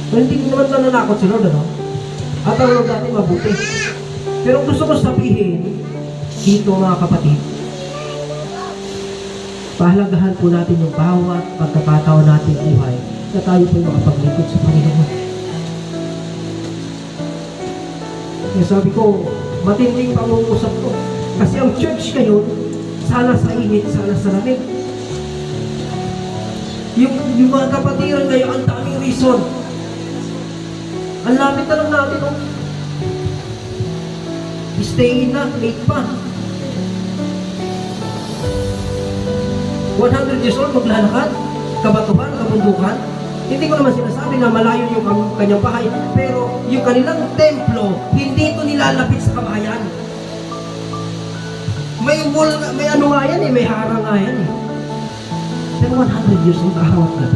Well, hindi naman nananakot si Lord, ano? At ang Lord natin mabuti. Pero gusto ko sabihin, dito mga kapatid, pahalagahan po natin yung bawat pagkakataon natin buhay na tayo po makapaglingkod sa Panginoon. Kaya sabi ko, matinding pangungusap ko. Kasi ang church ngayon, sana sa init, sana sa lamig. Yung mga kapatiran ngayon, ang daming reason. Ang lapit na lang natin, oh. Stay in na, late pa. 100 years old, maglalakad, kabatuhan, kabundukan. Hindi ko naman sinasabi na malayo yung kanyang bahay, pero yung kanilang templo, hindi ito nilalapit sa kabahayan. May ano nga yan eh, may harang nga yan eh. Pero 100 years old, ahawat na.